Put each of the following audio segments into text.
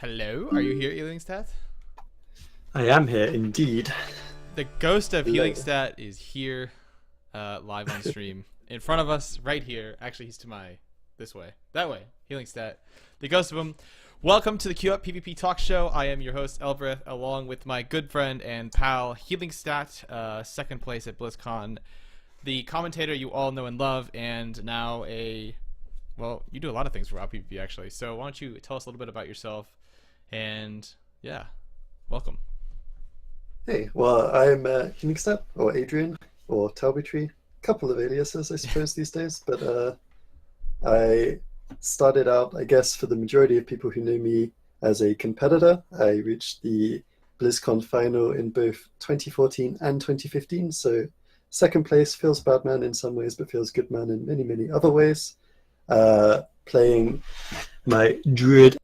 Hello, are you here, Healingstat? I am here, indeed. The ghost of Hello. Healingstat is here, live on stream, in front of us, right here. Actually, he's to my, this way, that way, Healingstat, the ghost of him. Welcome to the Q Up PvP Talk Show. I am your host, Elbareth, along with my good friend and pal, Healingstat, second place at Blizzcon, the commentator you all know and love, and now well, you do a lot of things for WoW PvP, actually. So why don't you tell us a little bit about yourself, and yeah, welcome. Hey, well, I'm Healingstat, or Adrian, or Talbytree. Couple of aliases, I suppose, these days. But I started out, I guess, for the majority of people who know me, as a competitor. I reached the BlizzCon final in both 2014 and 2015. So second place feels bad man in some ways, but feels good man in many, many other ways. Playing my druid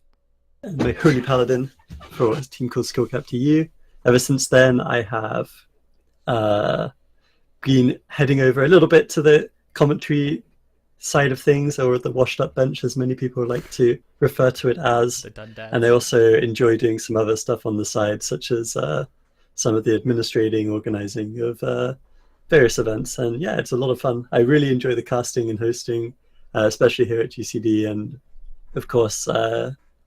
and my holy paladin for a team called Skullcap TU. Ever since then, I have been heading over a little bit to the commentary side of things, or the washed up bench, as many people like to refer to it as. And I also enjoy doing some other stuff on the side, such as some of the administrating, organizing of various events. And yeah, it's a lot of fun. I really enjoy the casting and hosting, especially here at GCD. And of course,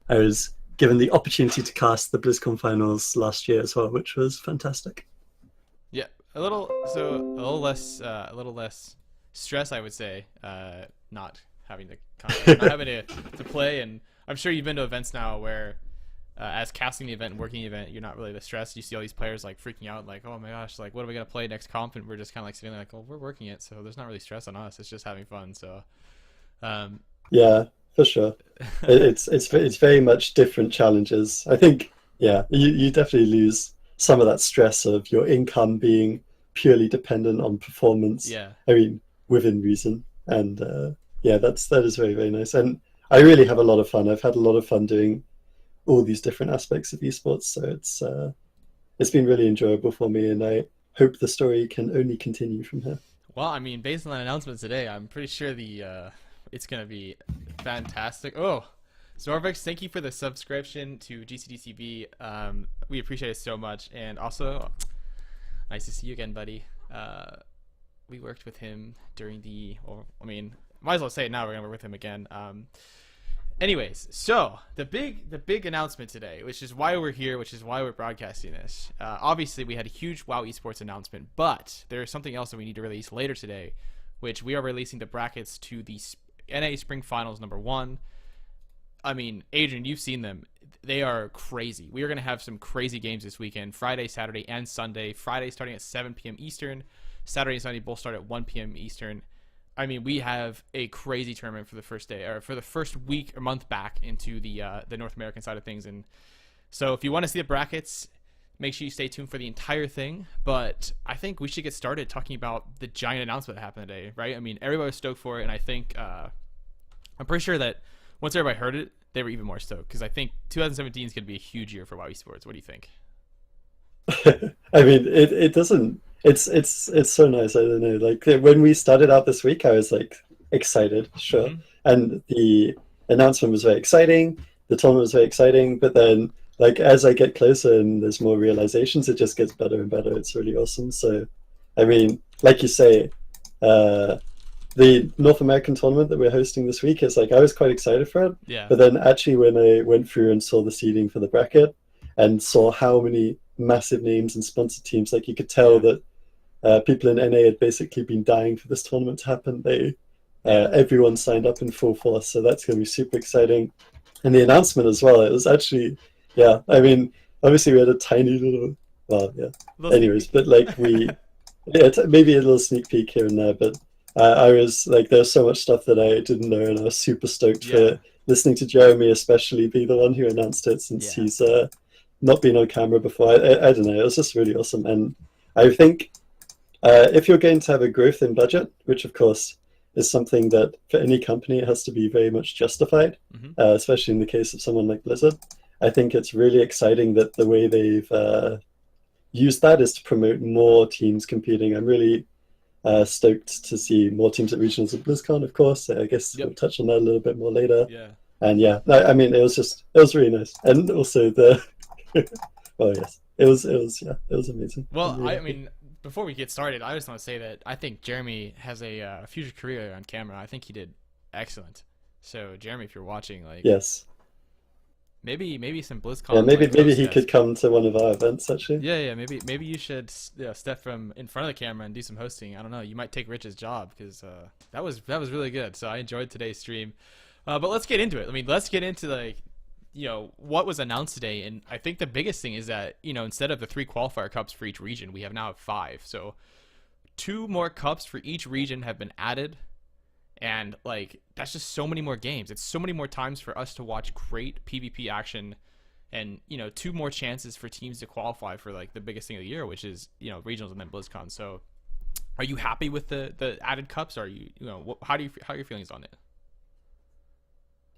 I was given the opportunity to cast the BlizzCon finals last year as well, which was fantastic. Yeah, a little less stress, I would say. Not having to play, and I'm sure you've been to events now where, as casting the event and working the event, you're not really the stress. You see all these players like freaking out, like, oh my gosh, like what are we gonna play next comp? And we're just kind of like sitting there like, well, we're working it, so there's not really stress on us. It's just having fun. So, Yeah, for sure. It's very much different challenges. I think, yeah, you definitely lose some of that stress of your income being purely dependent on performance. yeah, I mean, within reason. And yeah, that is very, very nice. And I really have a lot of fun. I've had a lot of fun doing all these different aspects of esports. So it's been really enjoyable for me, and I hope the story can only continue from here. well, I mean, based on that announcement today, I'm pretty sure it's gonna be fantastic. Oh, Zorvix, thank you for the subscription to GCDCB. We appreciate it so much, and also nice to see you again, buddy. We worked with him during might as well say it now. We're gonna work with him again. Anyways, so the big announcement today, which is why we're here, which is why we're broadcasting this. Obviously, we had a huge WoW Esports announcement, but there is something else that we need to release later today, which we are releasing the brackets to the NA Spring Finals #1. I mean, Adrian, you've seen them. They are crazy. We are going to have some crazy games this weekend, Friday, Saturday, and Sunday. Friday starting at 7 p.m. Eastern. Saturday and Sunday both start at 1 p.m. Eastern. I mean, we have a crazy tournament for the first day, or for the first week or month back into the North American side of things. And so if you want to see the brackets, make sure you stay tuned for the entire thing. But I think we should get started talking about the giant announcement that happened today, right? I mean, everybody was stoked for it, and I think I'm pretty sure that once everybody heard it, they were even more stoked, because I think 2017 is going to be a huge year for WoW Esports. What do you think? I mean, it doesn't. It's so nice. I don't know. Like when we started out this week, I was like excited, sure, and the announcement was very exciting. The tournament was very exciting, but then like as I get closer and there's more realizations, it just gets better and better. It's really awesome. So, I mean, like you say, the North American tournament that we're hosting this week is like I was quite excited for it. Yeah. But then actually when I went through and saw the seeding for the bracket and saw how many massive names and sponsored teams, like you could tell that people in NA had basically been dying for this tournament to happen. Everyone signed up in full force, so that's going to be super exciting. And the announcement as well, it was actually, yeah, I mean, obviously we had a tiny little, well, yeah. Anyways, but like maybe a little sneak peek here and there, but I was like, there's so much stuff that I didn't know, and I was super stoked for listening to Jeremy especially be the one who announced it, since he's not been on camera before. I don't know, it was just really awesome. And I think if you're going to have a growth in budget, which of course is something that for any company it has to be very much justified, especially in the case of someone like Blizzard, I think it's really exciting that the way they've used that is to promote more teams competing. I'm really stoked to see more teams at regionals at BlizzCon, of course. I guess we'll touch on that a little bit more later. Yeah. And yeah, I mean, it was really nice. And also the, well, yes, it was amazing. Well, Really I happy. mean, before we get started, I just want to say that I think Jeremy has a future career on camera. I think he did excellent. So, Jeremy, if you're watching, like Yes. maybe some Yeah, BlizzCon maybe like he could hostess. come to one of our events actually. Yeah, maybe you should step from in front of the camera and do some hosting. I don't know. You might take Rich's job because that was really good. So I enjoyed today's stream. But let's get into it. I mean, let's get into like what was announced today, and I think the biggest thing is that instead of the 3 qualifier cups for each region, we have now 5. So 2 more cups for each region have been added, and like that's just so many more games. It's so many more times for us to watch great PvP action, and 2 more chances for teams to qualify for like the biggest thing of the year, which is regionals and then BlizzCon. So are you happy with the added cups? Are how are your feelings on it?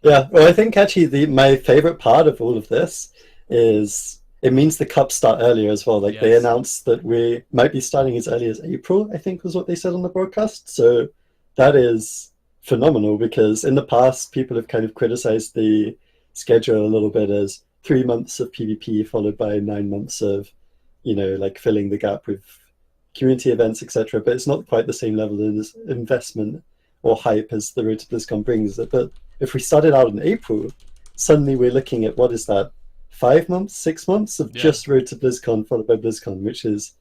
Yeah, well, I think actually my favorite part of all of this is it means the cups start earlier as well. Like they Yes. announced that we might be starting as early as April, I think was what they said on the broadcast. So that is phenomenal because in the past people have kind of criticized the schedule a little bit as 3 months of PvP followed by 9 months of, like filling the gap with community events, etc. But it's not quite the same level of investment or hype as the Road to BlizzCon brings. But if we started out in April, suddenly we're looking at what is that, 5 months, 6 months of Yeah. just Road to BlizzCon followed by BlizzCon, which is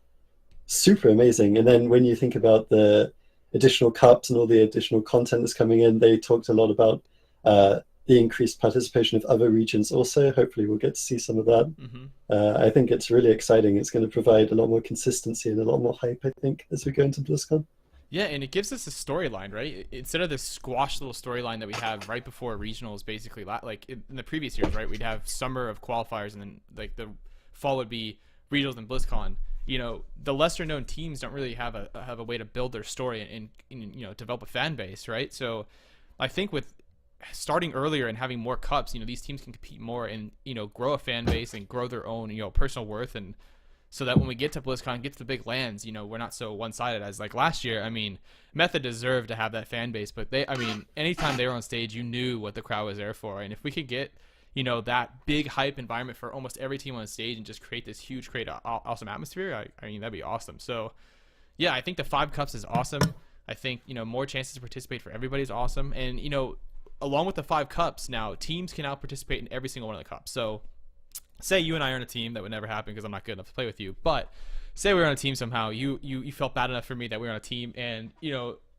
super amazing. And then when you think about the additional cups and all the additional content that's coming in, they talked a lot about the increased participation of other regions also. Hopefully we'll get to see some of that. Hmm. I think it's really exciting. It's going to provide a lot more consistency and a lot more hype, I think, as we go into BlizzCon. Yeah, and it gives us a storyline, right? Instead of this squash little storyline that we have right before regionals, basically, like in the previous years, right? We'd have summer of qualifiers, and then like the fall would be regionals and BlizzCon. The lesser known teams don't really have a way to build their story and develop a fan base, right? So I think with starting earlier and having more cups, these teams can compete more and grow a fan base and grow their own personal worth, and so that when we get to BlizzCon, get to the big lands, we're not so one-sided as like last year. I mean, Method deserved to have that fan base, but anytime they were on stage, you knew what the crowd was there for. And if we could get, that big hype environment for almost every team on stage and just create this huge, awesome atmosphere, I mean, that'd be awesome. So, yeah, I think the 5 cups is awesome. I think, more chances to participate for everybody is awesome. And, along with the 5 cups, now teams can now participate in every single one of the cups. So, say you and I are on a team, that would never happen because I'm not good enough to play with you, but say we were on a team somehow, you felt bad enough for me that we were on a team, and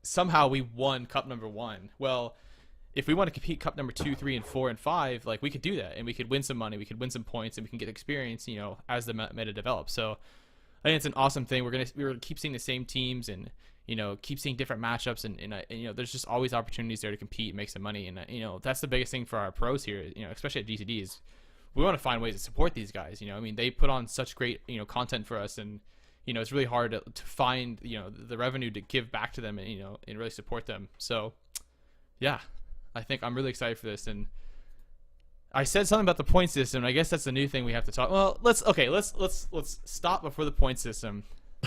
somehow we won cup number 1. Well, if we want to compete cup number 2, 3, and 4 and 5, like we could do that, and we could win some money, we could win some points, and we can get experience as the meta develops. So I think it's an awesome thing. We're gonna keep seeing the same teams, and keep seeing different matchups, and there's just always opportunities there to compete and make some money. And that's the biggest thing for our pros here, especially at GCD, is we want to find ways to support these guys. I mean, they put on such great content for us, and it's really hard to find the revenue to give back to them, and really support them. So yeah, I think I'm really excited for this. And I said something about the point system. I guess that's the new thing we have to talk. Well, let's stop before the point system.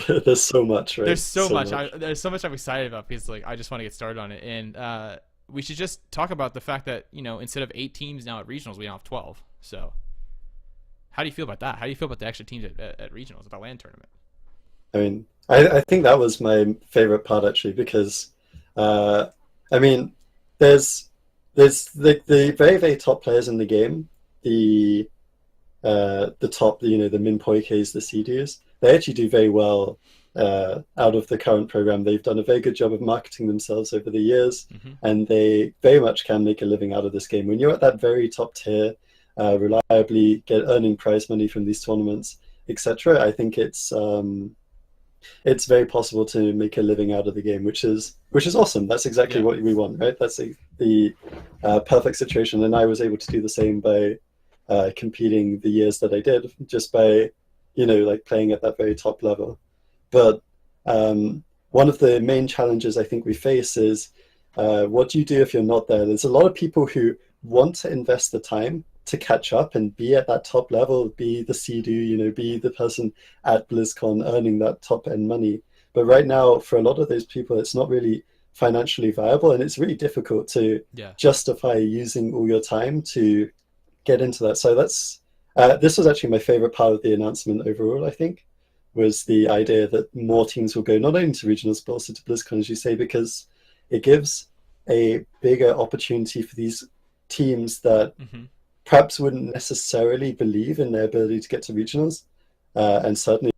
There's so much, right? There's so much. There's so much I'm excited about because like I just want to get started on it. And we should just talk about the fact that instead of 8 teams now at regionals, we now have 12. So how do you feel about that? How do you feel about the extra teams at regionals, at the LAN tournament? I mean, I think that was my favorite part actually because, I mean, there's the very, very top players in the game, the top, the Min Poikes, the Sea-Doos, they actually do very well out of the current program. They've done a very good job of marketing themselves over the years, and they very much can make a living out of this game. When you're at that very top tier, reliably earning prize money from these tournaments, etc., I think it's very possible to make a living out of the game, which is awesome. That's exactly what we want, right? That's the perfect situation, and I was able to do the same by competing the years that I did, just by like playing at that very top level. But one of the main challenges I think we face is what do you do if you're not there? There's a lot of people who want to invest the time to catch up and be at that top level, be the Sea-Doo, be the person at BlizzCon earning that top end money. But right now, for a lot of those people, it's not really financially viable, and it's really difficult to Yeah. justify using all your time to get into that. So that's this was actually my favorite part of the announcement overall, I think, was the idea that more teams will go not only to regionals but also to BlizzCon, as you say, because it gives a bigger opportunity for these teams that Mm-hmm. perhaps wouldn't necessarily believe in their ability to get to regionals, and certainly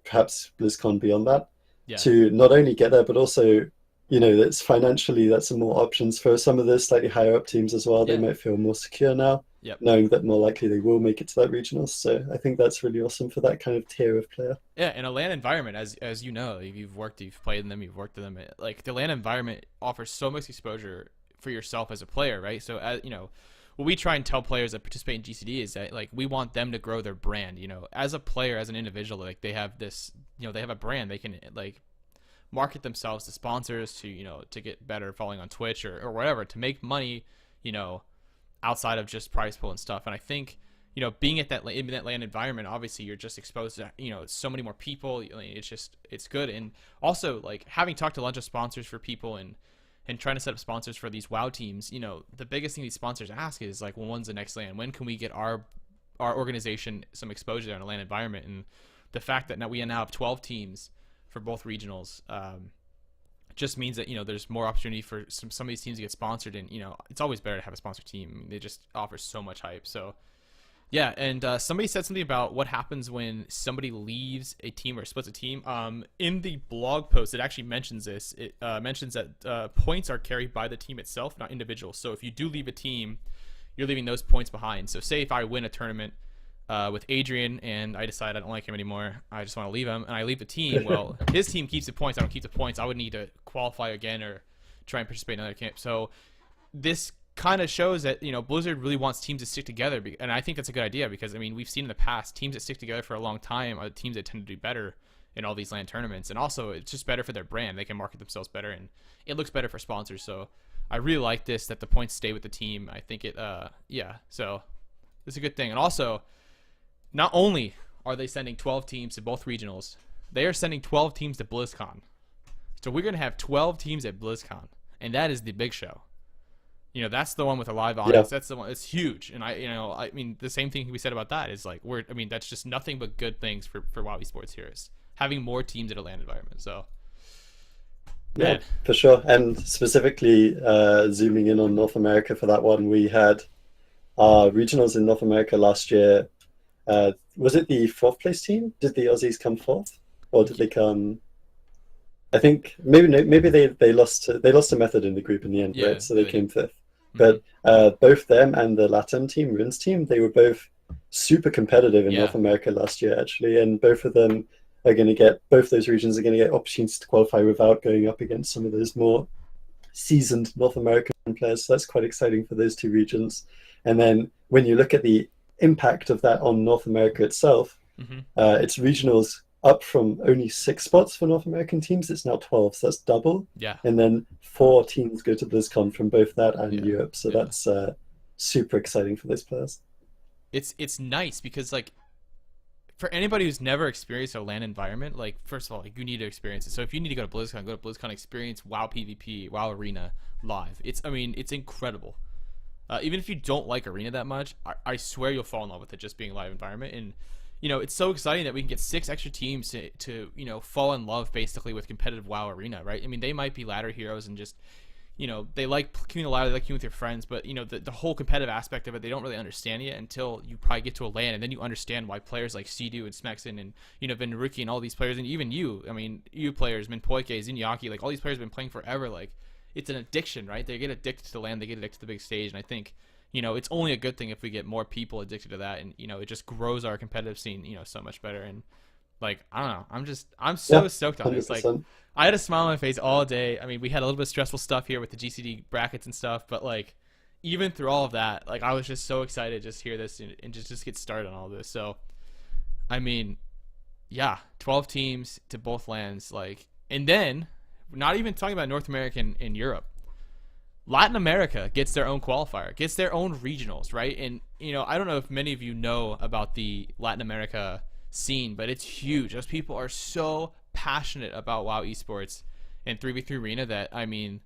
perhaps BlizzCon beyond that, Yeah. to not only get there, but also, that's financially, that's some more options for some of the slightly higher up teams as well. They Yeah. might feel more secure now, Yep. knowing that more likely they will make it to that regionals. So I think that's really awesome for that kind of tier of player. Yeah, in a LAN environment, as you know, if you've played in them, you've worked in them. Like the LAN environment offers so much exposure for yourself as a player, right? So, as you know, what we try and tell players that participate in GCD is that like we want them to grow their brand. You know, as a player, as an individual, like they have this, they have a brand. They can like market themselves to sponsors, to to get better following on Twitch or whatever, to make money, you know, outside of just prize pool and stuff. And I think, being at that in that LAN environment, obviously you're just exposed to, so many more people. It's good. And also, like, having talked to a bunch of sponsors for people and trying to set up sponsors for these WoW teams, the biggest thing these sponsors ask is like, well, when's the next LAN? When can we get our organization some exposure in a LAN environment? And the fact that now we now have 12 teams for both regionals, just means that there's more opportunity for some of these teams to get sponsored, and it's always better to have a sponsor team. I mean, they just offer so much hype. So yeah, and somebody said something about what happens when somebody leaves a team or splits a team. In the blog post, it actually mentions this. It mentions that points are carried by the team itself, not individuals. So if you do leave a team, you're leaving those points behind. So say if I win a tournament with Adrian and I decide I don't like him anymore, I just want to leave him, and I leave the team, well, his team keeps the points, I don't keep the points. I would need to qualify again or try and participate in another camp. So this kind of shows that Blizzard really wants teams to stick together, and I think that's a good idea, because I mean, we've seen in the past teams that stick together for a long time are the teams that tend to do better in all these LAN tournaments. And also, it's just better for their brand. They can market themselves better, and it looks better for sponsors. So I really like this, that the points stay with the team. I think it yeah, so it's a good thing. And also, not only are they sending 12 teams to both regionals, they are sending 12 teams to BlizzCon. So we're going to have 12 teams at BlizzCon, and that is the big show. That's the one with a live audience. Yeah. That's the one. It's huge. And I mean, the same thing we said about that is like, that's just nothing but good things for WoW Esports here, is having more teams at a LAN environment. So yeah, for sure. And specifically zooming in on North America for that one, we had our regionals in North America last year. Was it the 4th place team? Did the Aussies come 4th, or did they come? I think maybe they lost a method in the group in the end, right? So they came 5th. But both them and the Latin team, Rin's team, they were both super competitive in North America last year, actually, and both of them are going to get, both those regions are going to get opportunities to qualify without going up against some of those more seasoned North American players. So that's quite exciting for those two regions. And then when you look at the impact of that on North America itself, it's regionals up from only 6 spots for North American teams. It's now 12, so that's double. Yeah. And then 4 teams go to BlizzCon from both that and Europe. So that's super exciting for those players. It's nice because, like, for anybody who's never experienced a LAN environment, like, first of all, like, you need to experience it. So if you need to go to BlizzCon, experience WoW PvP, WoW Arena live. It's incredible. Even if you don't like Arena that much, I swear you'll fall in love with it, just being a live environment. And it's so exciting that we can get 6 extra teams to fall in love basically with competitive WoW Arena, right? I mean, they might be ladder heroes and just, they like queuing the ladder, they like queuing with your friends, but the whole competitive aspect of it, they don't really understand yet until you probably get to a LAN, and then you understand why players like Sea-Doo and Smexen and Venruki and all these players, and even you players, Minpoike, Zingyaki, like all these players have been playing forever. Like, it's an addiction, right? They get addicted to the LAN, they get addicted to the big stage, and I think it's only a good thing if we get more people addicted to that, and it just grows our competitive scene so much better. And like, I don't know, I'm so stoked on 100%. This. Like, I had a smile on my face all day. I mean, we had a little bit of stressful stuff here with the GCD brackets and stuff, but like, even through all of that, like, I was just so excited to just hear this and just get started on all this. So I mean, yeah, 12 teams to both lands, like, and then not even talking about North America and Europe, Latin America gets their own qualifier, gets their own regionals, right? And I don't know if many of you know about the Latin America scene, but it's huge. Those people are so passionate about WoW esports, and 3v3 arena that, I mean,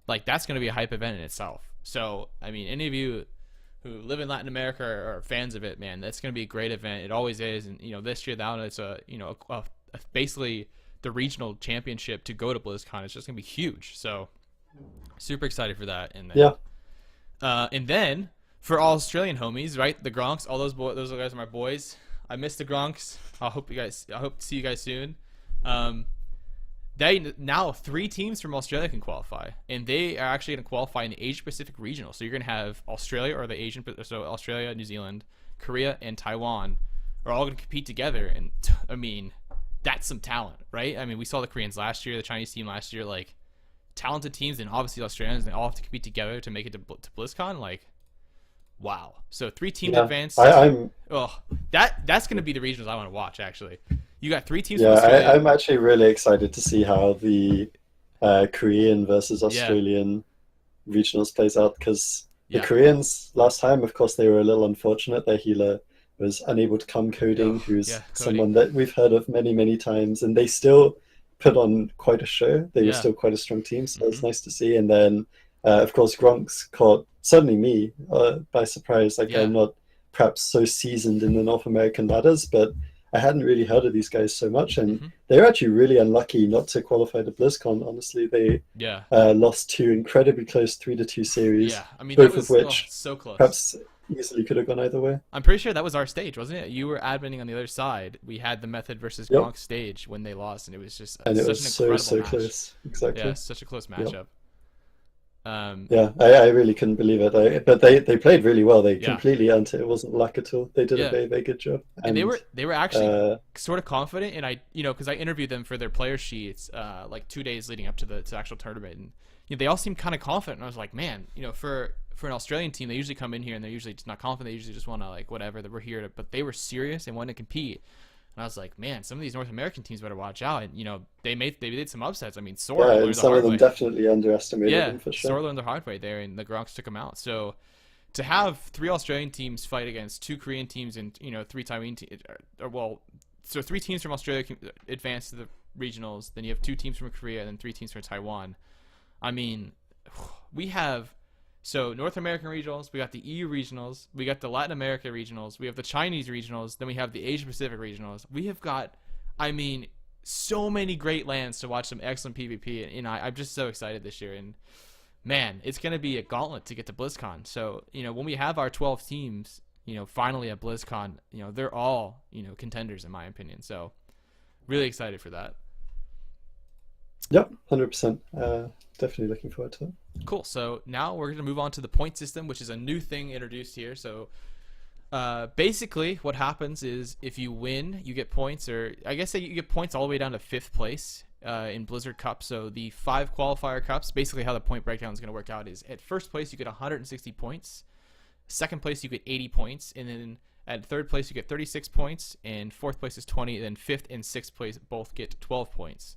like that's going to be a hype event in itself. So, I mean, any of you who live in Latin America or are fans of it, man, that's going to be a great event. It always is. And, this year, now it's basically the regional championship to go to BlizzCon. It's just going to be huge. So, super excited for that. And then, and then for all Australian homies, right? The Gronks, all those guys are my boys. I miss the Gronks. I hope to see you guys soon. They now 3 teams from Australia can qualify, and they are actually going to qualify in the Asia Pacific regional. So you're going to have Australia or the Australia, New Zealand, Korea, and Taiwan are all going to compete together. And I mean, that's some talent, right? I mean, we saw the Koreans last year, the Chinese team last year, like talented teams, and obviously the Australians. They all have to compete together to make it to BlizzCon. Like, wow! So 3 teams advanced. That's going to be the regionals I want to watch. Actually, you got 3 teams. Yeah, I'm actually really excited to see how the Korean versus Australian regionals plays out, because the Koreans last time, of course, they were a little unfortunate. Their healer was unable to come, Coding, who's someone that we've heard of many, many times, and they still put on quite a show. They were still quite a strong team, so it's nice to see. And then, of course, Gronks caught certainly me by surprise. Like, I'm not perhaps so seasoned in the North American ladders, but I hadn't really heard of these guys so much, and they were actually really unlucky not to qualify to BlizzCon. Honestly, they lost 2 incredibly close 3-2 series. Yeah, I mean, both of which so close. Perhaps easily could have gone either way. I'm pretty sure that was our stage, wasn't it? You were adminning on the other side. We had the Method versus Gronk stage when they lost, and it was just such an incredible match. Close. Exactly. Yeah, such a close matchup. I really couldn't believe it. But they played really well. They completely earned it. It wasn't luck at all. They did a very, very good job. And they were actually sort of confident. And I, because I interviewed them for their player sheets like 2 days leading up to the actual tournament, and they all seemed kind of confident. And I was like, man, for an Australian team, they usually come in here and they're usually just not confident. They usually just want to like whatever, that we're here to. But they were serious and wanted to compete. And I was like, man, some of these North American teams better watch out. And they did some upsets. I mean, Sora learned the hard way. Some of them definitely underestimated them for sure. Sora learned the hard way there, and the Gronks took them out. So to have 3 Australian teams fight against 2 Korean teams and 3 Taiwan teams, so 3 teams from Australia advance to the regionals. Then you have 2 teams from Korea, and then 3 teams from Taiwan. I mean, we have. So North American regionals, we got the EU regionals, we got the Latin America regionals, we have the Chinese regionals, then we have the Asia Pacific regionals. We have got, I mean, so many great lands to watch some excellent PvP, and I'm just so excited this year. And man, it's going to be a gauntlet to get to BlizzCon. So, when we have our 12 teams, finally at BlizzCon, they're all, contenders in my opinion. So really excited for that. Yep, 100%. Definitely looking forward to it. Cool. So now we're going to move on to the point system, which is a new thing introduced here. So basically what happens is if you win, you get points, or I guess you get points all the way down to 5th place in Blizzard Cup. So the 5 qualifier cups, basically how the point breakdown is going to work out is at 1st place, you get 160 points. 2nd place, you get 80 points. And then at 3rd place, you get 36 points. And 4th place is 20. And then 5th and 6th place both get 12 points.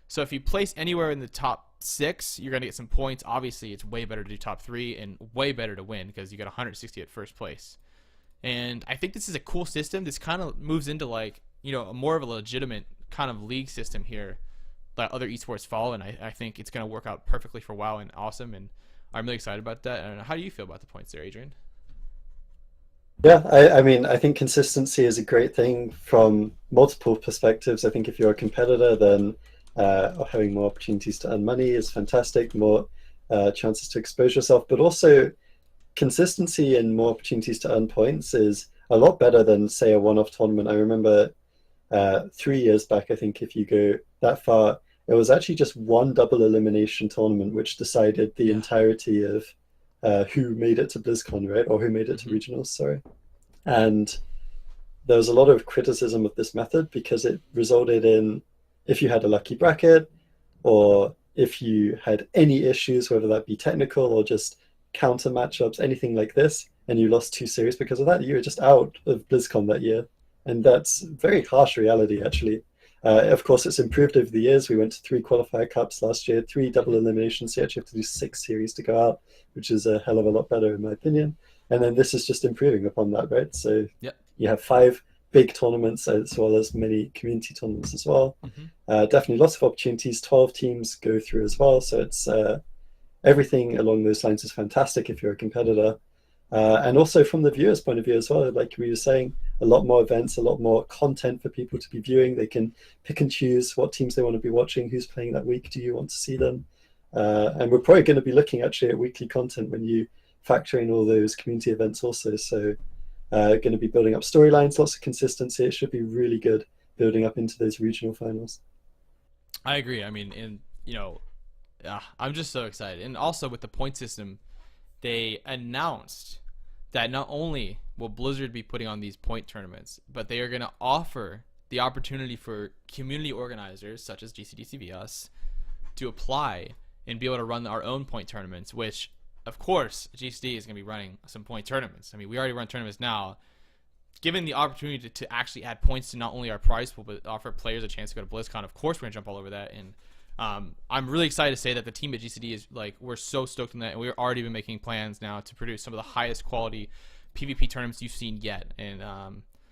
So if you place anywhere in the top 6, you're going to get some points. Obviously, it's way better to do top 3 and way better to win because you got 160 at 1st place. And I think this is a cool system. This kind of moves into like, more of a legitimate kind of league system here that other esports follow. And I think it's going to work out perfectly for WoW and awesome. And I'm really excited about that. And how do you feel about the points there, Adrian? Yeah, I mean, I think consistency is a great thing from multiple perspectives. I think if you're a competitor, then having more opportunities to earn money is fantastic, more chances to expose yourself, but also consistency and more opportunities to earn points is a lot better than, say, a one-off tournament. I remember 3 years back, I think if you go that far, it was actually just one double elimination tournament which decided the entirety of who made it to BlizzCon, right? Or who made it to regionals, sorry. And there was a lot of criticism of this method because it resulted in, if you had a lucky bracket or if you had any issues, whether that be technical or just counter matchups, anything like this, and you lost 2 series because of that, you were just out of BlizzCon that year. And that's very harsh reality, actually. Of course, it's improved over the years. We went to 3 qualifier cups last year, 3 double eliminations. So you actually have to do 6 series to go out, which is a hell of a lot better, in my opinion. And then this is just improving upon that, right? So you have 5 big tournaments as well as many community tournaments as well. Mm-hmm. Definitely lots of opportunities. 12 teams go through as well, so it's everything along those lines is fantastic if you're a competitor. And also from the viewer's point of view as well, like we were saying, a lot more events, a lot more content for people to be viewing. They can pick and choose what teams they want to be watching, who's playing that week, do you want to see them? And we're probably going to be looking actually at weekly content when you factor in all those community events also. So going to be building up storylines, lots of consistency. It should be really good building up into those regional finals. I agree. I mean, I'm just so excited. And also with the point system, they announced that not only will Blizzard be putting on these point tournaments, but they are going to offer the opportunity for community organizers such as GCDCV, us, to apply and be able to run our own point tournaments, which, of course, GCD is going to be running some point tournaments. I mean, we already run tournaments now. Given the opportunity to actually add points to not only our prize pool, but offer players a chance to go to BlizzCon, of course, we're going to jump all over that. And I'm really excited to say that the team at GCD is like, we're so stoked on that, and we've already been making plans now to produce some of the highest quality PvP tournaments you've seen yet. And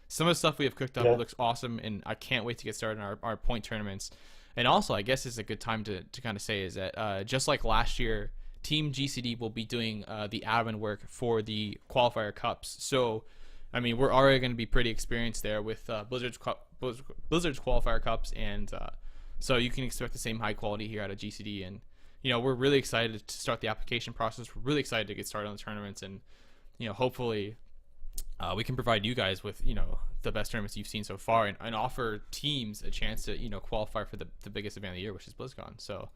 some of the stuff we have cooked up looks awesome, and I can't wait to get started on our point tournaments. And also, I guess it's a good time to kind of say is that just like last year, Team GCD will be doing the admin work for the qualifier cups. So, I mean, we're already going to be pretty experienced there with Blizzard's qualifier cups, and so you can expect the same high quality here out of GCD. And we're really excited to start the application process. We're really excited to get started on the tournaments, and hopefully we can provide you guys with the best tournaments you've seen so far, and offer teams a chance to qualify for the biggest event of the year, which is BlizzCon. So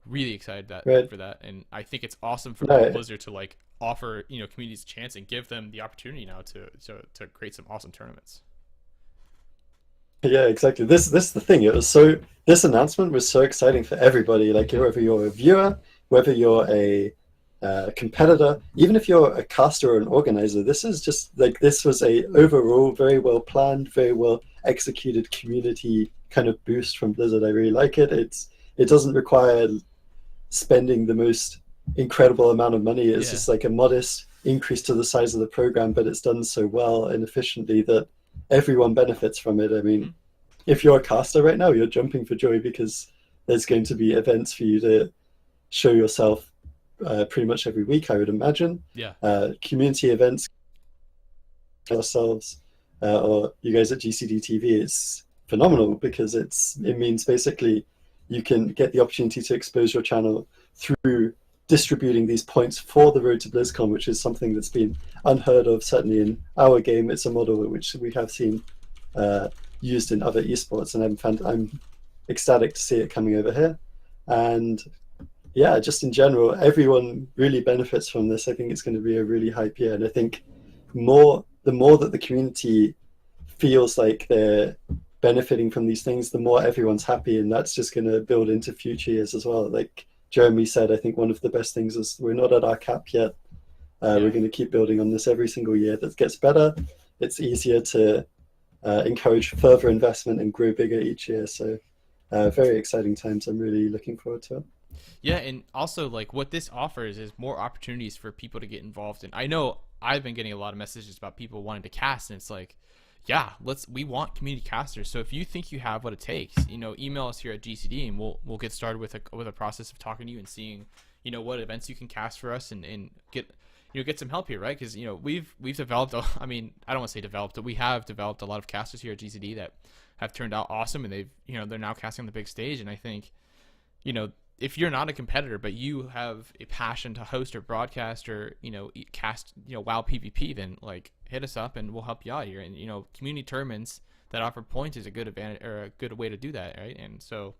really excited for that, and I think it's awesome for Blizzard to like offer communities a chance and give them the opportunity now to create some awesome tournaments. Yeah, exactly. This is the thing. This announcement was so exciting for everybody. Like whether you're a viewer, whether you're a competitor, even if you're a caster or an organizer, this is just like, this was a overall very well planned, very well executed community kind of boost from Blizzard. I really like it. It doesn't require spending the most incredible amount of money. It's just like a modest increase to the size of the program, but it's done so well and efficiently that everyone benefits from it. I mean, if you're a caster right now, you're jumping for joy because there's going to be events for you to show yourself pretty much every week, I would imagine. Community events ourselves or you guys at GCD TV, it's phenomenal because it means basically you can get the opportunity to expose your channel through distributing these points for the road to BlizzCon, which is something that's been unheard of, certainly in our game. It's a model which we have seen used in other esports, and I'm ecstatic to see it coming over here. And yeah, just in general, everyone really benefits from this. I think it's going to be a really hype year, and I think the more that the community feels like they're benefiting from these things, the more everyone's happy, and that's just going to build into future years as well. Like Jeremy said, I think one of the best things is we're not at our cap yet. We're going to keep building on this every single year. That gets better. It's easier to encourage further investment and grow bigger each year. So very exciting times. I'm really looking forward to it. Yeah, and also like what this offers is more opportunities for people to get involved in. I know I've been getting a lot of messages about people wanting to cast, and it's like, yeah, we want community casters. So if you think you have what it takes, email us here at GCD, and we'll get started with a process of talking to you and seeing, what events you can cast for us, and get some help here, right? Because we've developed. I mean, I don't want to say developed, but we have developed a lot of casters here at GCD that have turned out awesome, and they're now casting on the big stage. And I think, if you're not a competitor but you have a passion to host or broadcast or cast WoW PvP, then like hit us up and we'll help you out here. And community tournaments that offer points is a good advantage or a good way to do that, right? And so,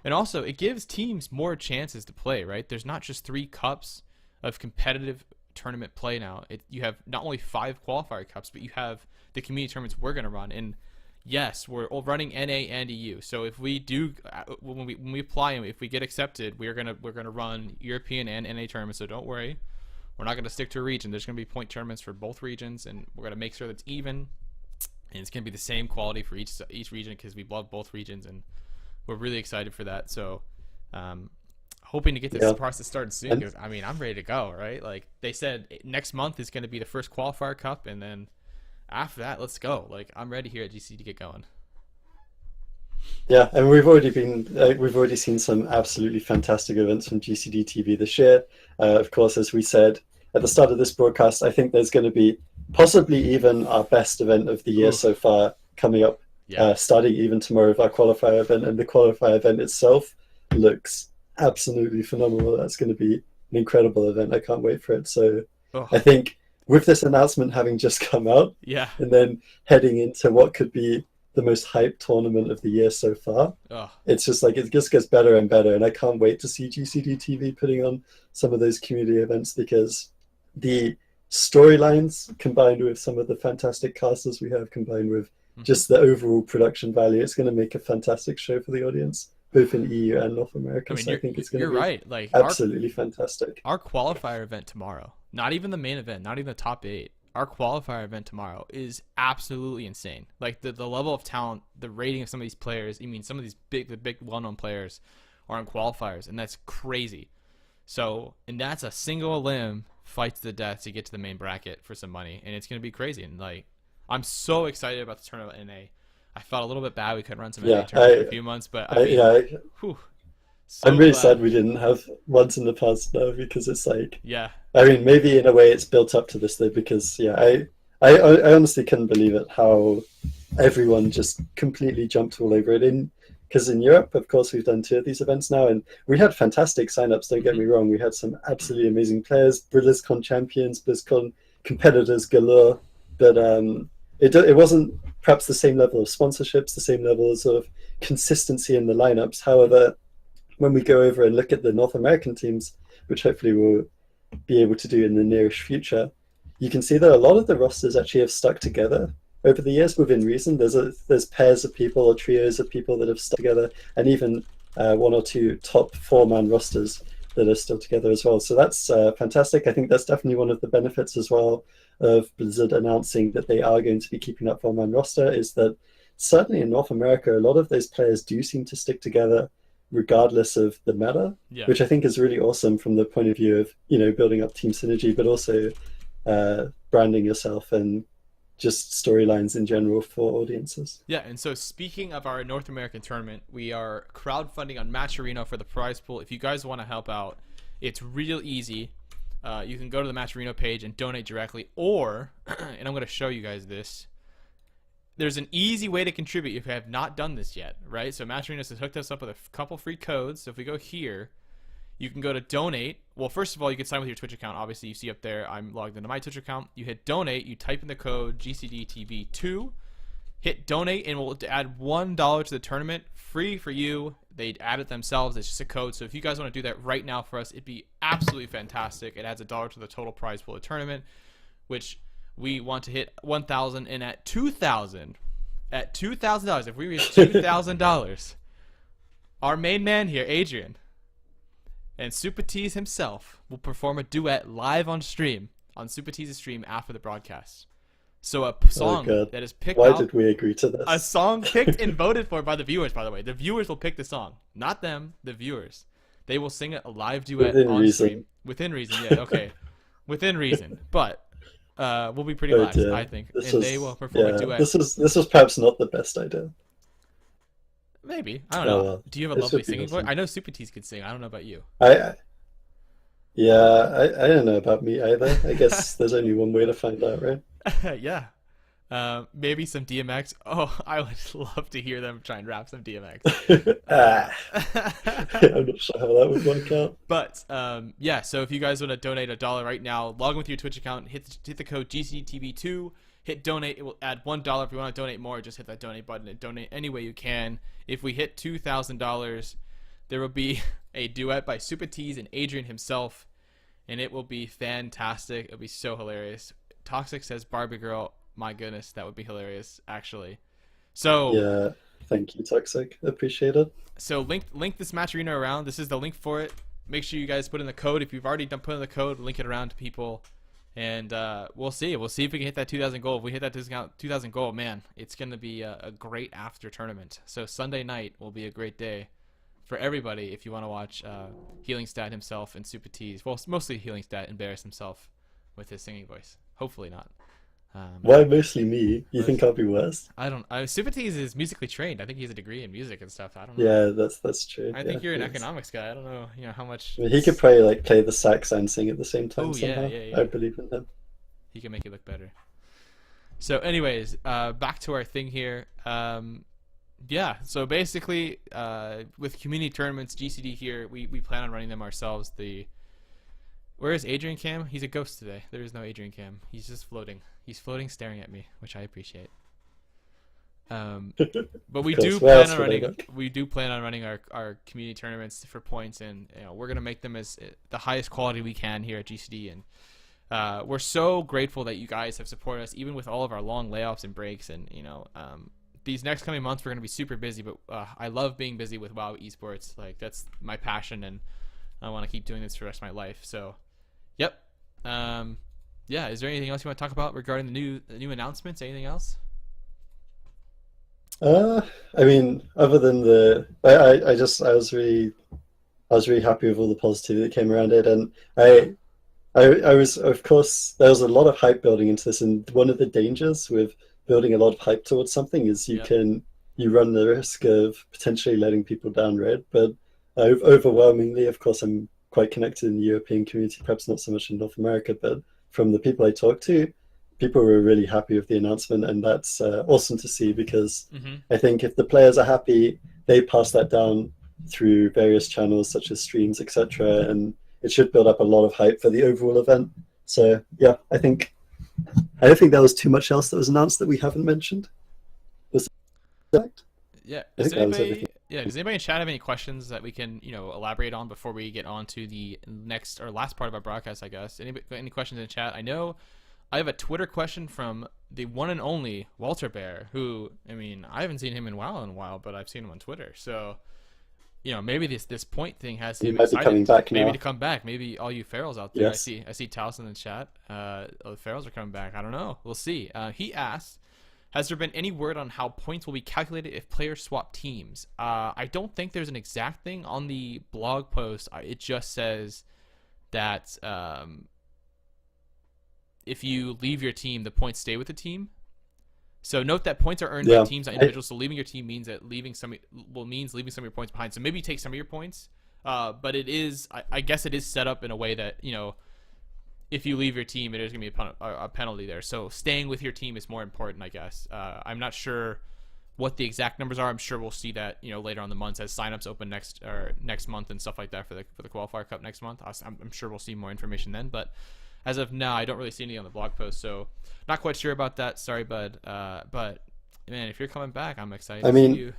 and also it gives teams more chances to play, right? There's not just 3 cups of competitive tournament play now. You have not only 5 qualifier cups, but you have the community tournaments we're going to run. And yes, we're all running NA and EU. So if we do, when we apply and if we get accepted, we're gonna run European and NA tournaments. So don't worry, we're not gonna stick to a region. There's gonna be point tournaments for both regions, and we're gonna make sure that's even, and it's gonna be the same quality for each region because we love both regions, and we're really excited for that. So, hoping to get this process started soon. Because I mean, I'm ready to go. Right? Like they said, next month is gonna be the first qualifier cup, and then after that, let's go. Like, I'm ready here at GC to get going. Yeah, and we've already seen some absolutely fantastic events from GCD TV this year. Of course, as we said at the start of this broadcast, I think there's going to be possibly even our best event of the year Oof. so far coming up, Yeah. starting even tomorrow with our qualifier event. And the qualifier event itself looks absolutely phenomenal. That's going to be an incredible event. I can't wait for it. So I Oh, think with this announcement having just come out, yeah. and then heading into what could be the most hyped tournament of the year so far, Oh, it's just like it just gets better and better. And I can't wait to see GCD TV putting on some of those community events, because the storylines combined with some of the fantastic casters we have, combined with just the overall production value, it's going to make a fantastic show for the audience, both in EU and North America. I mean, So I think it's going to you're be right. Like, absolutely fantastic. our qualifier event tomorrow, not even the main event, not even the top 8. Our qualifier event tomorrow is absolutely insane. Like, the level of talent, the rating of some of these players. I mean, some of these big well-known players are on qualifiers, and that's crazy. So, and that's a single limb fight to the death to get to the main bracket for some money, and it's gonna be crazy. And like, I'm so excited about the tournament in NA. I felt a little bit bad we couldn't run some NA tournaments for a few months, but I mean, whew, so I'm really glad. sad we didn't have ones in the past now, because it's like, Yeah, I mean, maybe in a way it's built up to this though, because I honestly couldn't believe it how everyone just completely jumped all over it. Because in Europe, of course, we've done 2 of these events now, and we had fantastic signups. Don't get me wrong, we had some absolutely amazing players, Blizzcon champions, Blizzcon competitors galore, but it wasn't perhaps the same level of sponsorships, the same levels of consistency in the lineups. However, when we go over and look at the North American teams, which hopefully we'll be able to do in the nearish future, you can see that a lot of the rosters actually have stuck together over the years within reason. There's pairs of people or trios of people that have stuck together, and even 1 or 2 top 4-man rosters that are still together as well. So that's fantastic. I think that's definitely one of the benefits as well of Blizzard announcing that they are going to be keeping that 4-man roster, is that certainly in North America, a lot of those players do seem to stick together regardless of the meta, yeah. which I think is really awesome from the point of view of, building up team synergy, but also branding yourself and just storylines in general for audiences. Yeah, and so speaking of our North American tournament, we are crowdfunding on Matcherino for the prize pool. If you guys want to help out, it's real easy. You can go to the Matcherino page and donate directly, or, and I'm going to show you guys this, there's an easy way to contribute if you have not done this yet, right? So Matcherino has hooked us up with a couple free codes. So if we go here, you can go to donate. Well, first of all, you can sign with your Twitch account. Obviously, you see up there, I'm logged into my Twitch account. You hit donate, you type in the code GCDTV2, hit donate, and we'll add $1 to the tournament, free for you. They'd add it themselves. It's just a code. So if you guys want to do that right now for us, it'd be absolutely fantastic. It adds $1 to the total prize pool of the tournament, which we want to hit 1,000, and at 2,000, if we reach $2,000, our main man here, Adrian, and Super Tease himself will perform a duet live on stream, on Super Tease's stream after the broadcast. So a song that is picked Why did we agree to this? A song picked and voted for by the viewers, by the way. The viewers will pick the song. Not them, the viewers. They will sing a live duet on stream. Within reason, yeah, okay. Within reason. But we'll be pretty lax, I think. They will perform a duet. This was perhaps not the best idea. Maybe. I don't know. Do you have a lovely singing voice? I know Super Tease could sing. I don't know about you. I don't know about me either. I guess there's only one way to find out, right? Yeah. Maybe some DMX. Oh, I would love to hear them try and rap some DMX. I'm not sure how that would work out. But yeah, so if you guys want to donate $1 right now, log in with your Twitch account, hit the code GCTV2, hit donate. It will add $1. If you want to donate more, just hit that donate button and donate any way you can. If we hit $2,000, there will be a duet by Super Tease and Adrian himself, and it will be fantastic. It'll be so hilarious. Toxic says Barbie Girl. My goodness, that would be hilarious, actually. So yeah, thank you, Toxic. Appreciate it. So link this Matcherino around. This is the link for it. Make sure you guys put in the code. If you've already put in the code, link it around to people, and we'll see. We'll see if we can hit that 2,000 goal. If we hit that 2,000 goal, man, it's gonna be a great after tournament. So Sunday night will be a great day for everybody if you want to watch Healingstat himself and Super Tease. Well, mostly Healingstat and Elbareth himself with his singing voice. Hopefully not. Why mostly me? You think I'll be worse? I don't. Supatees is musically trained. I think he has a degree in music and stuff. I don't know. Yeah, that's true. I Yeah, think you're an he is. economics guy. I don't know. You know how much. I mean, he could probably like play the sax and sing at the same time Oh yeah, somehow. yeah, yeah. I believe in him. He can make it look better. So, anyways, back to our thing here. Yeah. So basically, with community tournaments, GCD here, we plan on running them ourselves. Where is Adrian Cam? He's a ghost today. There is no Adrian Cam. He's just floating. He's floating, staring at me, which I appreciate. But we do plan on running. We do plan on running our community tournaments for points, and we're gonna make them as the highest quality we can here at GCD. And we're so grateful that you guys have supported us, even with all of our long layoffs and breaks. And these next coming months we're gonna be super busy. But I love being busy with WoW esports. Like that's my passion, and I want to keep doing this for the rest of my life. So. Yep. Yeah. Is there anything else you want to talk about regarding the new announcements? Anything else? I mean, other than I was really happy with all the positivity that came around it, and I was, of course, there was a lot of hype building into this, and one of the dangers with building a lot of hype towards something is you run the risk of potentially letting people down, right? But overwhelmingly, of course, I'm quite connected in the European community, perhaps not so much in North America, but from the people I talked to, people were really happy with the announcement, and that's awesome to see because I think if the players are happy, they pass that down through various channels such as streams, etc., and it should build up a lot of hype for the overall event. So yeah, I don't think there was too much else that was announced that we haven't mentioned. Was that? Yeah. I think that was everything. Yeah, does anybody in chat have any questions that we can, elaborate on before we get on to the next or last part of our broadcast, I guess? Any questions in chat? I know I have a Twitter question from the one and only Walter Bear, who, I mean, I haven't seen him in WoW in a while, but I've seen him on Twitter. So, maybe this point thing has him excited. Coming back maybe now. to come back. Maybe all you ferals out there. Yes. I see Taos in the chat. The ferals are coming back. I don't know. We'll see. He asked, has there been any word on how points will be calculated if players swap teams? I don't think there's an exact thing on the blog post. It just says that if you leave your team, the points stay with the team. So note that points are earned by teams, not individuals. So leaving your team means that leaving some of your points behind. So maybe you take some of your points, but it is, I guess it is set up in a way that if you leave your team, it is going to be a penalty there. So staying with your team is more important, I guess. I'm not sure what the exact numbers are. I'm sure we'll see that later on the months as signups open next month and stuff like that for the qualifier cup next month. I'm sure we'll see more information then. But as of now, I don't really see any on the blog post, so not quite sure about that. Sorry, bud. But man, if you're coming back, I'm excited to see you.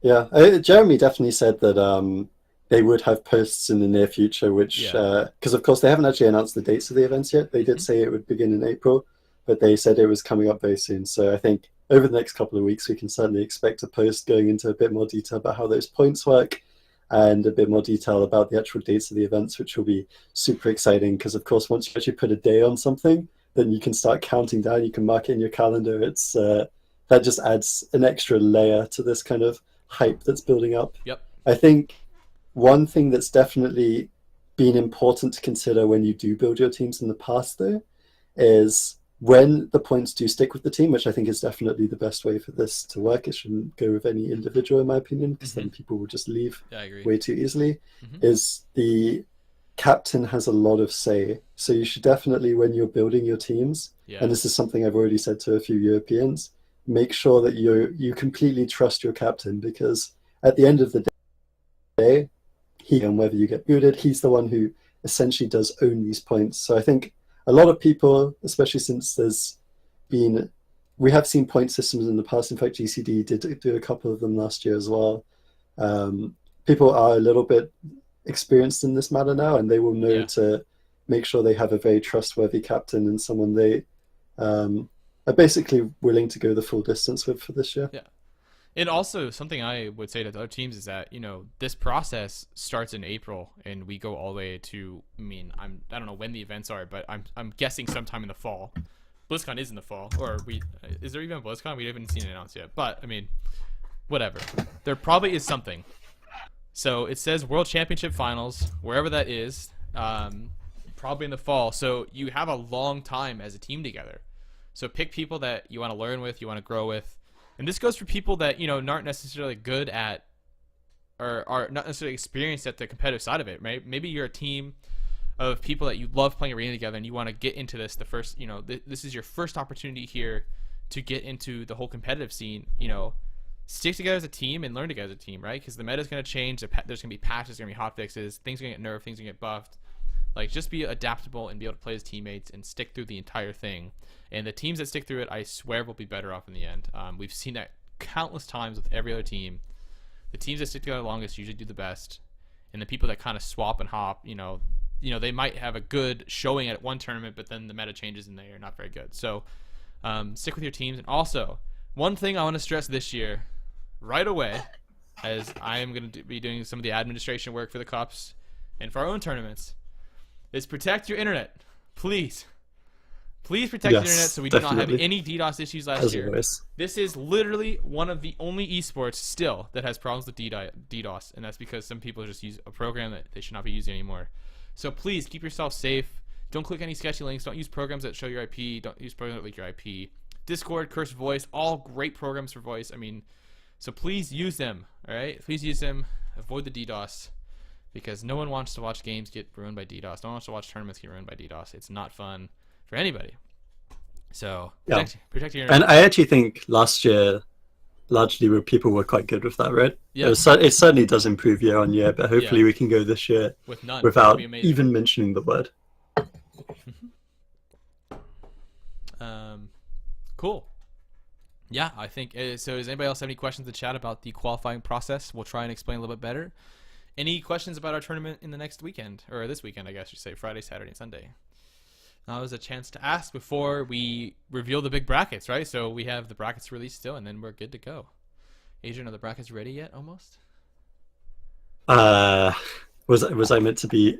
Yeah, Jeremy definitely said that they would have posts in the near future, which because of course they haven't actually announced the dates of the events yet. They did say it would begin in April, but they said it was coming up very soon. So I think over the next couple of weeks, we can certainly expect a post going into a bit more detail about how those points work and a bit more detail about the actual dates of the events, which will be super exciting because, of course, once you actually put a day on something, then you can start counting down. You can mark it in your calendar. It's that just adds an extra layer to this kind of hype that's building up. Yep. I think one thing that's definitely been important to consider when you do build your teams in the past, though, is when the points do stick with the team, which I think is definitely the best way for this to work. It shouldn't go with any individual, in my opinion, because then people will just leave way too easily, is the captain has a lot of say. So you should definitely, when you're building your teams, and this is something I've already said to a few Europeans, make sure that you completely trust your captain, because at the end of the day, and whether you get booted, he's the one who essentially does own these points. So I think a lot of people, especially since we have seen point systems in the past. In fact, GCD did do a couple of them last year as well. People are a little bit experienced in this matter now, and they will know to make sure they have a very trustworthy captain and someone they are basically willing to go the full distance with for this year. Yeah. And also, something I would say to the other teams is that, this process starts in April and we go all the way to, I don't know when the events are, but I'm guessing sometime in the fall. BlizzCon is in the fall, or is there even a BlizzCon? We haven't seen it announced yet, but whatever. There probably is something. So it says World Championship Finals, wherever that is. probably in the fall. So you have a long time as a team together. So pick people that you want to learn with, you want to grow with. And this goes for people that, aren't necessarily good at or are not necessarily experienced at the competitive side of it, right? Maybe you're a team of people that you love playing arena together and you want to get into this this is your first opportunity here to get into the whole competitive scene. Stick together as a team and learn together as a team, right? Because the meta is going to change. There's going to be patches, there's going to be hotfixes, things are going to get nerfed, things are going to get buffed. Like, just be adaptable and be able to play as teammates and stick through the entire thing. And the teams that stick through it, I swear, will be better off in the end. We've seen that countless times with every other team. The teams that stick together longest usually do the best. And the people that kind of swap and hop, they might have a good showing at one tournament, but then the meta changes and they are not very good. So stick with your teams. And also, one thing I want to stress this year, right away, as I am going to be doing some of the administration work for the cups and for our own tournaments, is protect your internet. Please protect your internet so we do not have any DDoS issues last year. Always. This is literally one of the only esports still that has problems with DDoS, and that's because some people just use a program that they should not be using anymore. So please keep yourself safe. Don't click any sketchy links. Don't use programs that show your IP. Don't use programs that leak your IP. Discord, Curse Voice, all great programs for voice. So please use them, all right? Please use them. Avoid the DDoS, because no one wants to watch games get ruined by DDoS. No one wants to watch tournaments get ruined by DDoS. It's not fun for anybody. So protect your internet. And I actually think last year, largely, where people were quite good with that, right? Yeah. It certainly does improve year on year, but hopefully we can go this year with none, without even mentioning the word. Cool. Yeah, I think so. Does anybody else have any questions in the chat about the qualifying process? We'll try and explain a little bit better. Any questions about our tournament in the next weekend, or this weekend, I guess you say, Friday, Saturday, and Sunday? Now is a chance to ask before we reveal the big brackets, right? So we have the brackets released still, and then we're good to go. Adrian, are the brackets ready yet? Almost. Was I meant to be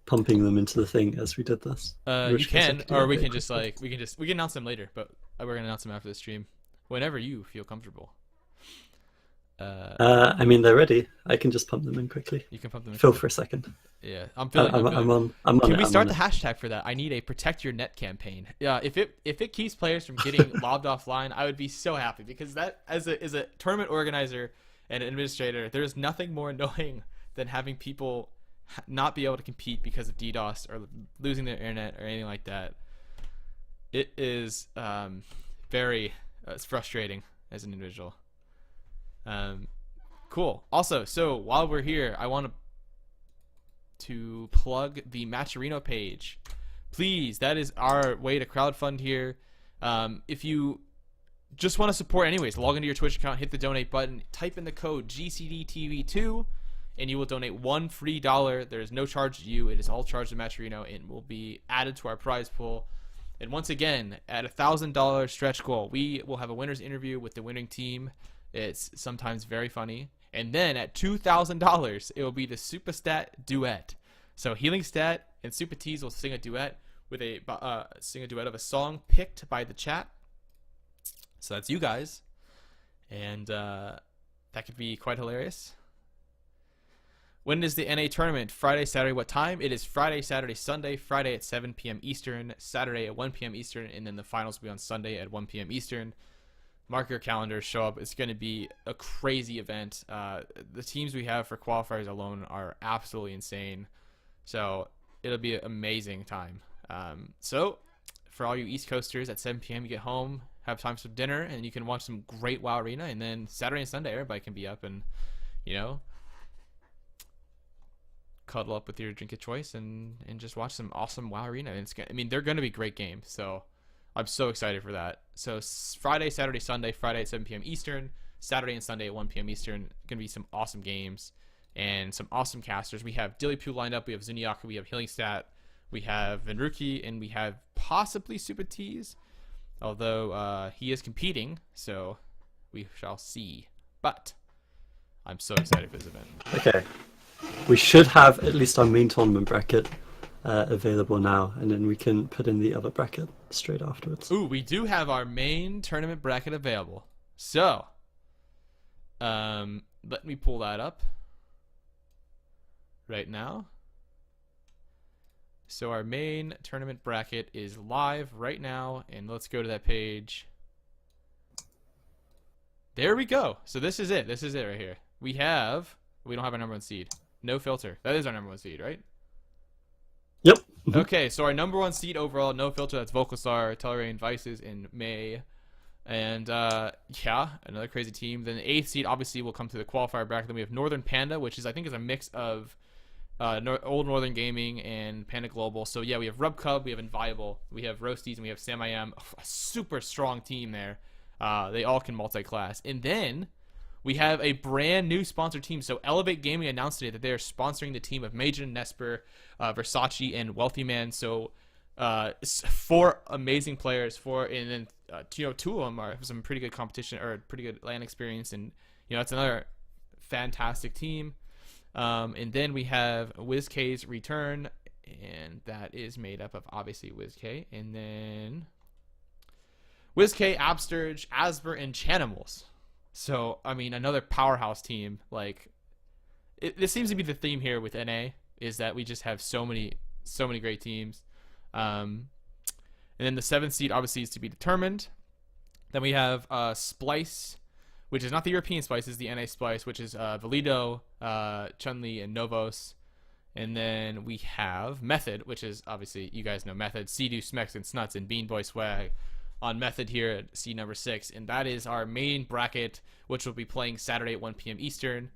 pumping them into the thing as we did this? You can, or we can just we can announce them later, but we're gonna announce them after the stream, whenever you feel comfortable. They're ready. I can just pump them in quickly. You can pump them in. Fill for a second. Yeah, I'm on. Can we start the hashtag for that? I need a protect your net campaign. Yeah, if it keeps players from getting lobbed offline, I would be so happy, because that, as a tournament organizer and administrator, there's nothing more annoying than having people not be able to compete because of DDoS or losing their internet or anything like that. It is very it's frustrating as an individual. Cool. Also, so while we're here, I want to plug the Matcherino page. Please, that is our way to crowdfund here. If you just want to support anyways, log into your Twitch account, hit the donate button, type in the code GCDTV2, and you will donate $1 free. There is no charge to you. It is all charged to Matcherino and will be added to our prize pool. And once again, at $1,000 stretch goal, we will have a winner's interview with the winning team. It's sometimes very funny. And then at $2,000, it will be the Superstat duet. So Healingstat and Super Tees will sing a duet with of a song picked by the chat. So that's you guys, and that could be quite hilarious. When is the NA tournament? Friday, Saturday. What time? It is Friday, Saturday, Sunday. Friday at 7 p.m. Eastern, Saturday at 1 p.m. Eastern, and then the finals will be on Sunday at 1 p.m. Eastern. Mark your calendars, show up. It's going to be a crazy event. The teams we have for qualifiers alone are absolutely insane. So it'll be an amazing time. So for all you East Coasters, at 7 p.m. you get home, have time for some dinner, and you can watch some great WoW Arena. And then Saturday and Sunday, everybody can be up and, cuddle up with your drink of choice and just watch some awesome WoW Arena. And they're going to be great games. So I'm so excited for that. So Friday, Saturday, Sunday, Friday at 7 p.m. Eastern, Saturday and Sunday at 1 p.m. Eastern. Going to be some awesome games and some awesome casters. We have Dillypoo lined up. We have Zuniaka. We have Healingstat. We have Venruki. And we have possibly Super Tees. Although he is competing. So we shall see. But I'm so excited for this event. Okay. We should have at least our main tournament bracket available now, and then we can put in the other bracket straight afterwards. Ooh, we do have our main tournament bracket available. So, let me pull that up right now. So our main tournament bracket is live right now, and let's go to that page. There we go. So this is it. This is it right here. We don't have our number one seed. No filter. That is our number one seed, right? Yep. Okay, so our number one seed overall, no filter. That's Volcastar, Telrain, Vices in May. And yeah, another crazy team. Then the 8th seed obviously will come to the qualifier bracket. Then we have Northern Panda, which is I think is a mix of Old Northern Gaming and Panda Global. So yeah, we have Rub Cub, we have Inviable, we have Roasties, and we have Sam I Am. A super strong team there. They all can multi-class. And then we have a brand new sponsor team. So Elevate Gaming announced today that they are sponsoring the team of Major, Nesper, Versace, and Wealthy Man. So 4 amazing players. And then 2 of them are some pretty good competition or pretty good LAN experience, and that's another fantastic team. And then we have WizK's return, and that is made up of obviously WizK, and then WizK, Absturge, Asper, and Chanimals. So I mean, another powerhouse team. Like this seems to be the theme here with NA, is that we just have so many great teams. And then the 7th seed obviously is to be determined. Then we have Splice, which is not the European Splice, is the NA Splice, which is Valido, Chun-Li, and Novos. And then we have Method, which is obviously, you guys know Method, Sea-Doo, Smex, and Snuts, and Bean Boy Swag on Method here at seed number 6. And that is our main bracket, which will be playing Saturday at 1 p.m. Eastern.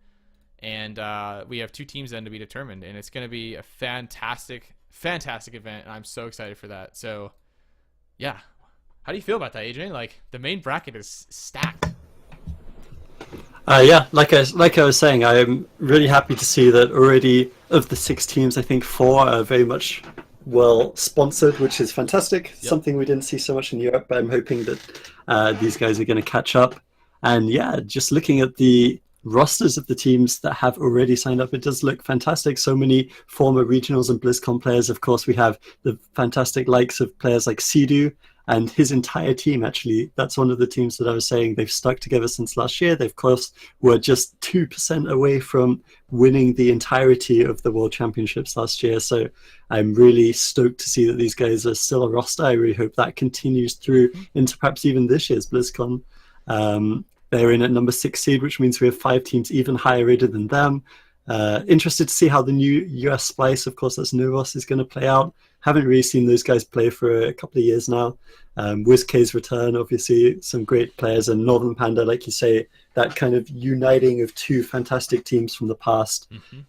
And we have 2 teams then to be determined. And it's going to be a fantastic event, and I'm so excited for that. So, yeah. How do you feel about that, Adrian? Like, the main bracket is stacked. Yeah, like I was saying, I'm really happy to see that already of the 6 teams, I think 4 are very much well sponsored, which is fantastic. Yep. Something we didn't see so much in Europe, but I'm hoping that these guys are going to catch up. And yeah, just looking at the rosters of the teams that have already signed up, it does look fantastic. So many former regionals and BlizzCon players. Of course, we have the fantastic likes of players like Sea-Doo and his entire team. Actually, that's one of the teams that I was saying they've stuck together since last year. They, of course, were just 2% away from winning the entirety of the World Championships last year. So I'm really stoked to see that these guys are still a roster. I really hope that continues through into perhaps even this year's BlizzCon. They're in at number 6 seed, which means we have 5 teams even higher rated than them. Interested to see how the new US Splice, of course, that's Novos, is going to play out. Haven't really seen those guys play for a couple of years now. WizK's return, obviously, some great players. And Northern Panda, like you say, that kind of uniting of 2 fantastic teams from the past. Mm-hmm.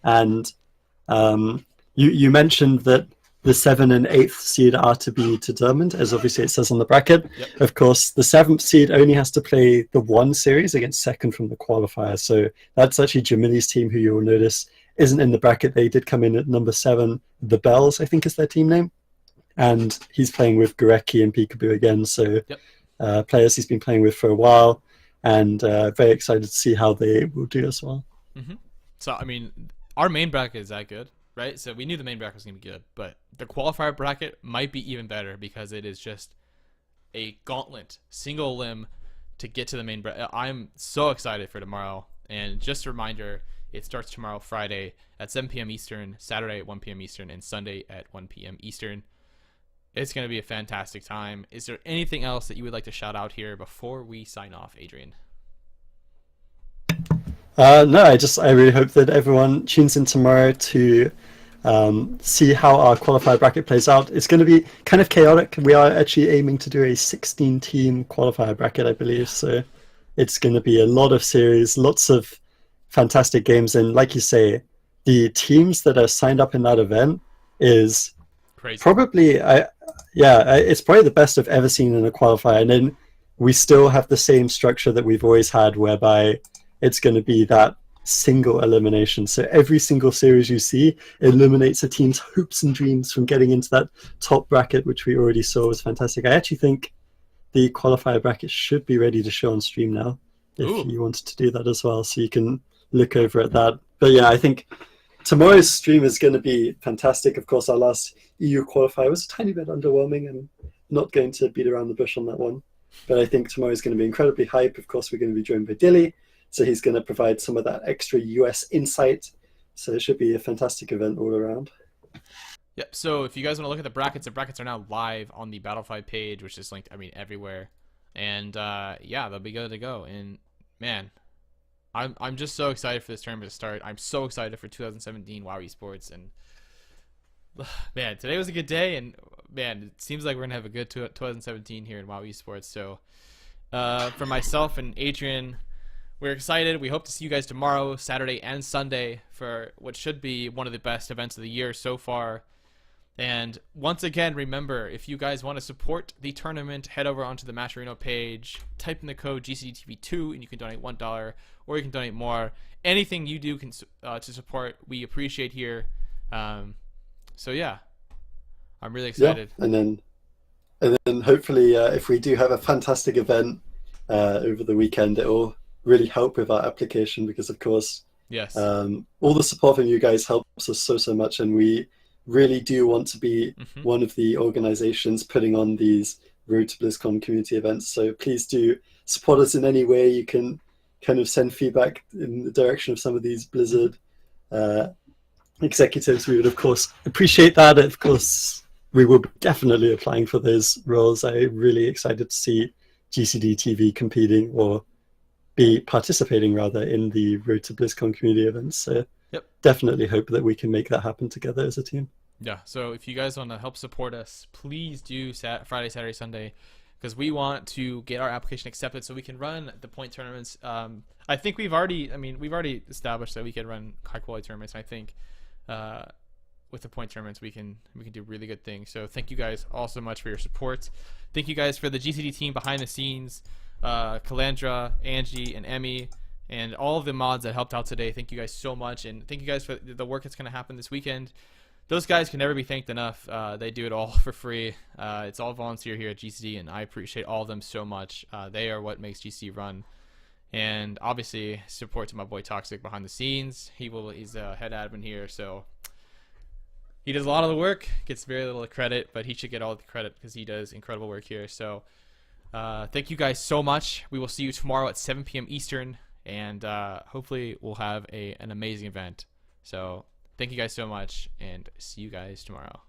And you mentioned that the 7th and 8th seed are to be determined, as obviously it says on the bracket. Yep. Of course, the 7th seed only has to play the 1 series against 2nd from the qualifier. So that's actually Jamili's team, who you'll notice isn't in the bracket. They did come in at number 7. The Bells, I think, is their team name. And he's playing with Gurecki and Peekaboo again. So yep. Players he's been playing with for a while. And very excited to see how they will do as well. Mm-hmm. So, I mean, our main bracket is that good, right? So we knew the main bracket was going to be good. But the qualifier bracket might be even better because it is just a gauntlet, single limb to get to the main bracket. I'm so excited for tomorrow. And just a reminder, it starts tomorrow, Friday at 7 p.m. Eastern, Saturday at 1 p.m. Eastern, and Sunday at 1 p.m. Eastern. It's going to be a fantastic time. Is there anything else that you would like to shout out here before we sign off, Adrian? No, I really hope that everyone tunes in tomorrow to see how our qualifier bracket plays out. It's going to be kind of chaotic. We are actually aiming to do a 16-team qualifier bracket, I believe. So it's going to be a lot of series, lots of fantastic games. And like you say, the teams that are signed up in that event is crazy. Probably, it's probably the best I've ever seen in a qualifier. And then we still have the same structure that we've always had, whereby it's going to be that single elimination. So every single series you see eliminates a team's hopes and dreams from getting into that top bracket, which we already saw was fantastic. I actually think the qualifier bracket should be ready to show on stream now, if you wanted to do that as well, so you can look over at that. But yeah, I think tomorrow's stream is going to be fantastic. Of course, our last EU qualifier was a tiny bit underwhelming, and not going to beat around the bush on that one. But I think tomorrow is going to be incredibly hype. Of course, we're going to be joined by Dilly, so he's going to provide some of that extra US insight. So it should be a fantastic event all around. Yep. So if you guys want to look at the brackets are now live on the Battlefy page, which is linked, I mean, everywhere. And yeah, they'll be good to go. And man, I'm just so excited for this tournament to start. I'm so excited for 2017 WoW Esports. And man, today was a good day. And man, it seems like we're gonna have a good 2017 here in WoW Esports. So for myself and Adrian, we're excited. We hope to see you guys tomorrow, Saturday and Sunday, for what should be one of the best events of the year so far. And once again, remember, if you guys want to support the tournament, head over onto the Matcherino page, type in the code GCDTV2, and you can donate $1, or you can donate more. Anything you do can to support, we appreciate here. So yeah, I'm really excited. Yeah, and then hopefully, if we do have a fantastic event over the weekend, it will really help with our application, because of course, yes, all the support from you guys helps us so much, and we really do want to be one of the organizations putting on these Road to BlizzCon community events. So please do support us in any way. You can kind of send feedback in the direction of some of these Blizzard executives. We would, of course, appreciate that. Of course, we will be definitely applying for those roles. I'm really excited to see GCD TV competing, or be participating rather, in the Road to BlizzCon community events. So definitely hope that we can make that happen together as a team. Yeah, so if you guys want to help support us, please do Friday, Saturday, Sunday, because we want to get our application accepted so we can run the point tournaments. I think we've already established that we can run high quality tournaments. And I think with the point tournaments we can do really good things. So thank you guys all so much for your support. Thank you guys for the GCD team behind the scenes, Calandra, Angie, and Emmy, and all of the mods that helped out today. Thank you guys so much, and thank you guys for the work that's going to happen this weekend. Those guys can never be thanked enough. They do it all for free. It's all volunteer here at GCD, and I appreciate all of them so much. They are what makes GCD run. And obviously, support to my boy Toxic behind the scenes. He's a head admin here, so he does a lot of the work, gets very little credit, but he should get all the credit because he does incredible work here. So thank you guys so much. We will see you tomorrow at 7 p.m. Eastern, and hopefully we'll have an amazing event. So thank you guys so much, and see you guys tomorrow.